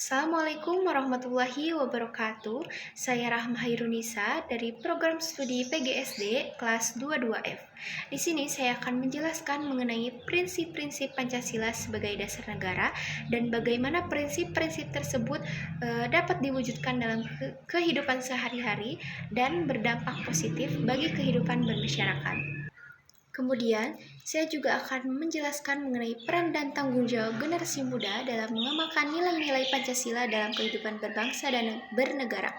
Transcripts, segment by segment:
Assalamualaikum warahmatullahi wabarakatuh. Saya Rahma Hairunisa dari program studi PGSD kelas 22F. Di sini saya akan menjelaskan mengenai prinsip-prinsip Pancasila sebagai dasar negara dan bagaimana prinsip-prinsip tersebut dapat diwujudkan dalam kehidupan sehari-hari dan berdampak positif bagi kehidupan bermasyarakat. Kemudian, saya juga akan menjelaskan mengenai peran dan tanggung jawab generasi muda dalam mengamalkan nilai-nilai Pancasila dalam kehidupan berbangsa dan bernegara,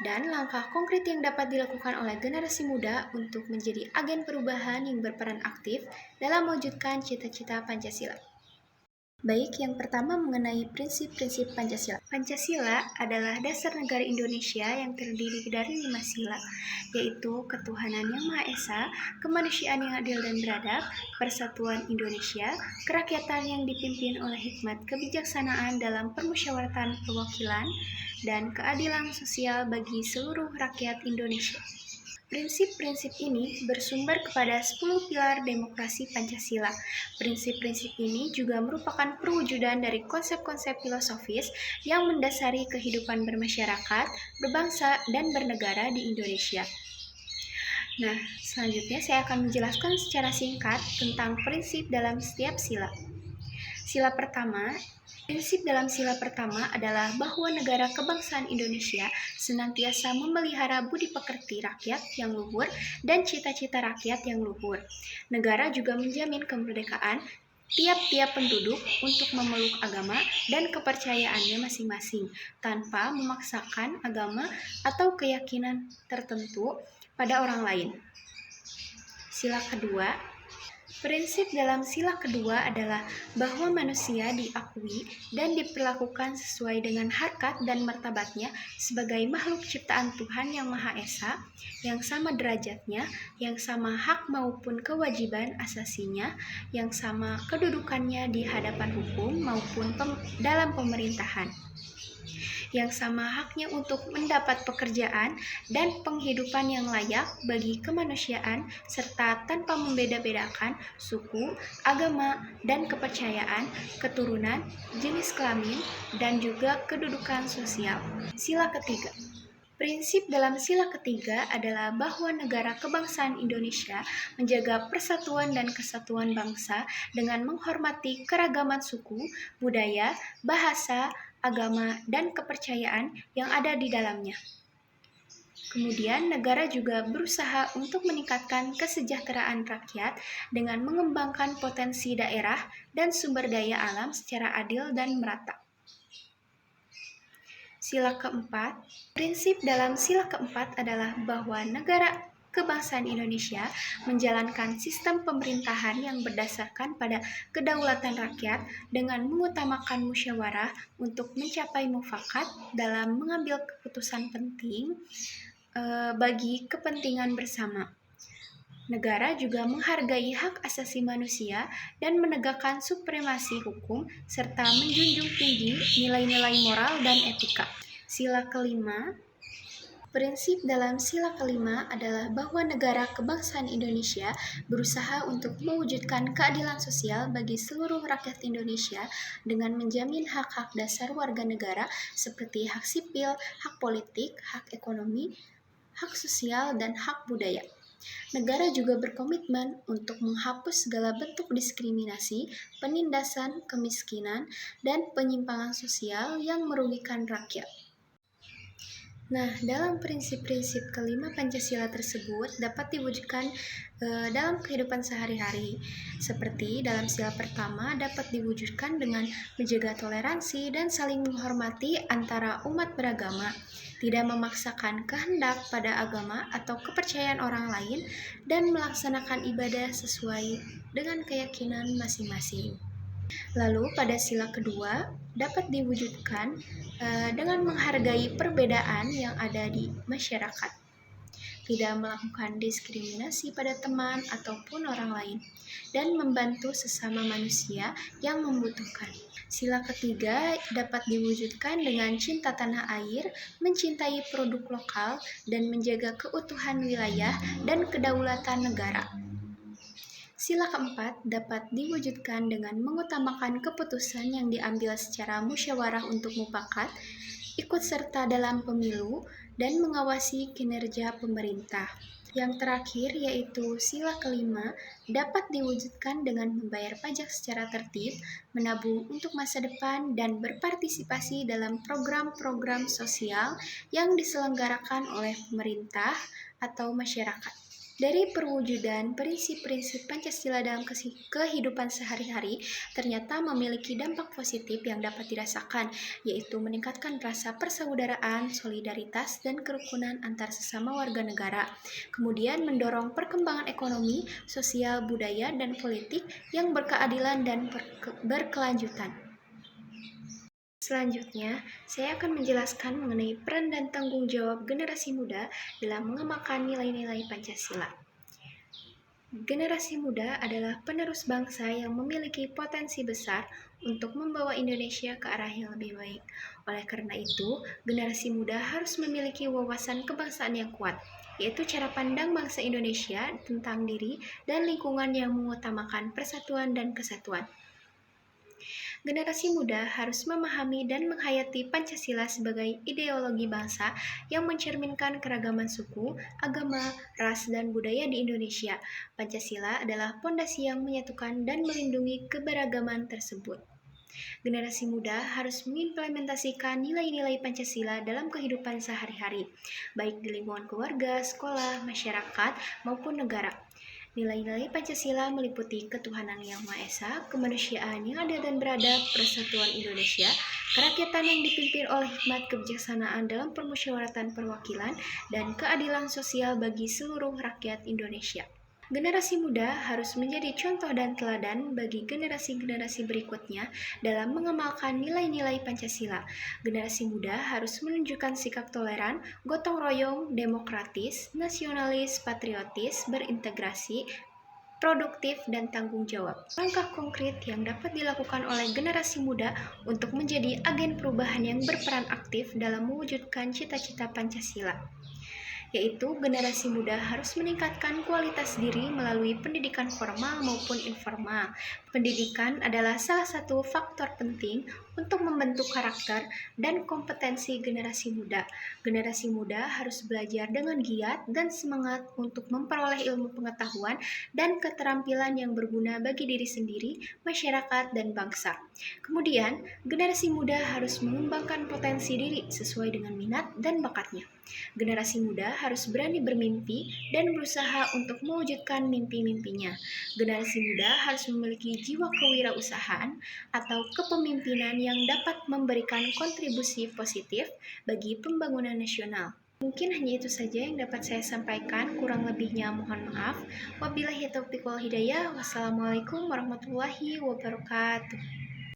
dan langkah konkret yang dapat dilakukan oleh generasi muda untuk menjadi agen perubahan yang berperan aktif dalam mewujudkan cita-cita Pancasila. Baik, yang pertama mengenai prinsip-prinsip Pancasila. Pancasila adalah dasar negara Indonesia yang terdiri dari 5 sila, yaitu ketuhanan yang Maha Esa, kemanusiaan yang adil dan beradab, persatuan Indonesia, kerakyatan yang dipimpin oleh hikmat kebijaksanaan dalam permusyawaratan perwakilan, dan keadilan sosial bagi seluruh rakyat Indonesia. Prinsip-prinsip ini bersumber kepada 10 pilar demokrasi Pancasila. Prinsip-prinsip ini juga merupakan perwujudan dari konsep-konsep filosofis yang mendasari kehidupan bermasyarakat, berbangsa, dan bernegara di Indonesia. Nah, selanjutnya saya akan menjelaskan secara singkat tentang prinsip dalam setiap sila. Prinsip dalam sila pertama adalah bahwa negara kebangsaan Indonesia senantiasa memelihara budi pekerti rakyat yang luhur dan cita-cita rakyat yang luhur. Negara juga menjamin kemerdekaan tiap-tiap penduduk untuk memeluk agama dan kepercayaannya masing-masing, tanpa memaksakan agama atau keyakinan tertentu pada orang lain. Prinsip dalam sila kedua adalah bahwa manusia diakui dan diperlakukan sesuai dengan harkat dan martabatnya sebagai makhluk ciptaan Tuhan yang Maha Esa, yang sama derajatnya, yang sama hak maupun kewajiban asasinya, yang sama kedudukannya di hadapan hukum maupun dalam pemerintahan, yang sama haknya untuk mendapat pekerjaan dan penghidupan yang layak bagi kemanusiaan, serta tanpa membeda-bedakan suku, agama, dan kepercayaan, keturunan, jenis kelamin, dan juga kedudukan sosial. Sila ketiga. Prinsip dalam sila ketiga adalah bahwa negara kebangsaan Indonesia menjaga persatuan dan kesatuan bangsa dengan menghormati keragaman suku, budaya, bahasa, agama, dan kepercayaan yang ada di dalamnya. Kemudian, negara juga berusaha untuk meningkatkan kesejahteraan rakyat dengan mengembangkan potensi daerah dan sumber daya alam secara adil dan merata. Prinsip dalam sila keempat adalah bahwa negara kebangsaan Indonesia menjalankan sistem pemerintahan yang berdasarkan pada kedaulatan rakyat dengan mengutamakan musyawarah untuk mencapai mufakat dalam mengambil keputusan penting bagi kepentingan bersama. Negara juga menghargai hak asasi manusia dan menegakkan supremasi hukum serta menjunjung tinggi nilai-nilai moral dan etika. Prinsip dalam sila kelima adalah bahwa negara kebangsaan Indonesia berusaha untuk mewujudkan keadilan sosial bagi seluruh rakyat Indonesia dengan menjamin hak-hak dasar warga negara seperti hak sipil, hak politik, hak ekonomi, hak sosial, dan hak budaya. Negara juga berkomitmen untuk menghapus segala bentuk diskriminasi, penindasan, kemiskinan, dan penyimpangan sosial yang merugikan rakyat. Nah, dalam prinsip-prinsip kelima Pancasila tersebut dapat diwujudkan dalam kehidupan sehari-hari. Seperti dalam sila pertama dapat diwujudkan dengan menjaga toleransi dan saling menghormati antara umat beragama, tidak memaksakan kehendak pada agama atau kepercayaan orang lain, dan melaksanakan ibadah sesuai dengan keyakinan masing-masing. Lalu pada sila kedua dapat diwujudkan dengan menghargai perbedaan yang ada di masyarakat, tidak melakukan diskriminasi pada teman ataupun orang lain, dan membantu sesama manusia yang membutuhkan. Sila ketiga dapat diwujudkan dengan cinta tanah air, mencintai produk lokal, dan menjaga keutuhan wilayah dan kedaulatan negara. Sila keempat dapat diwujudkan dengan mengutamakan keputusan yang diambil secara musyawarah untuk mufakat, ikut serta dalam pemilu, dan mengawasi kinerja pemerintah. Yang terakhir yaitu sila kelima dapat diwujudkan dengan membayar pajak secara tertib, menabung untuk masa depan, dan berpartisipasi dalam program-program sosial yang diselenggarakan oleh pemerintah atau masyarakat. Dari perwujudan prinsip-prinsip Pancasila dalam kehidupan sehari-hari ternyata memiliki dampak positif yang dapat dirasakan, yaitu meningkatkan rasa persaudaraan, solidaritas, dan kerukunan antar sesama warga negara. Kemudian mendorong perkembangan ekonomi, sosial, budaya, dan politik yang berkeadilan dan berkelanjutan. Selanjutnya, saya akan menjelaskan mengenai peran dan tanggung jawab generasi muda dalam mengamalkan nilai-nilai Pancasila. Generasi muda adalah penerus bangsa yang memiliki potensi besar untuk membawa Indonesia ke arah yang lebih baik. Oleh karena itu, generasi muda harus memiliki wawasan kebangsaan yang kuat, yaitu cara pandang bangsa Indonesia tentang diri dan lingkungan yang mengutamakan persatuan dan kesatuan. Generasi muda harus memahami dan menghayati Pancasila sebagai ideologi bangsa yang mencerminkan keragaman suku, agama, ras, dan budaya di Indonesia. Pancasila adalah pondasi yang menyatukan dan melindungi keberagaman tersebut. Generasi muda harus mengimplementasikan nilai-nilai Pancasila dalam kehidupan sehari-hari, baik di lingkungan keluarga, sekolah, masyarakat, maupun negara. Nilai-nilai Pancasila meliputi ketuhanan yang Maha Esa, kemanusiaan yang adil dan beradab, persatuan Indonesia, kerakyatan yang dipimpin oleh hikmat kebijaksanaan dalam permusyawaratan perwakilan, dan keadilan sosial bagi seluruh rakyat Indonesia. Generasi muda harus menjadi contoh dan teladan bagi generasi-generasi berikutnya dalam mengamalkan nilai-nilai Pancasila. Generasi muda harus menunjukkan sikap toleran, gotong royong, demokratis, nasionalis, patriotis, berintegrasi, produktif, dan tanggung jawab. Langkah konkret yang dapat dilakukan oleh generasi muda untuk menjadi agen perubahan yang berperan aktif dalam mewujudkan cita-cita Pancasila, yaitu generasi muda harus meningkatkan kualitas diri melalui pendidikan formal maupun informal. Pendidikan adalah salah satu faktor penting untuk membentuk karakter dan kompetensi generasi muda. Generasi muda harus belajar dengan giat dan semangat untuk memperoleh ilmu pengetahuan dan keterampilan yang berguna bagi diri sendiri, masyarakat, dan bangsa. Kemudian, generasi muda harus mengembangkan potensi diri sesuai dengan minat dan bakatnya. Generasi muda harus berani bermimpi dan berusaha untuk mewujudkan mimpi-mimpinya. Generasi muda harus memiliki jiwa kewirausahaan atau kepemimpinan yang dapat memberikan kontribusi positif bagi pembangunan nasional. Mungkin hanya itu saja yang dapat saya sampaikan, kurang lebihnya mohon maaf. Wabillahi taufiq wal hidayah. Wassalamualaikum warahmatullahi wabarakatuh.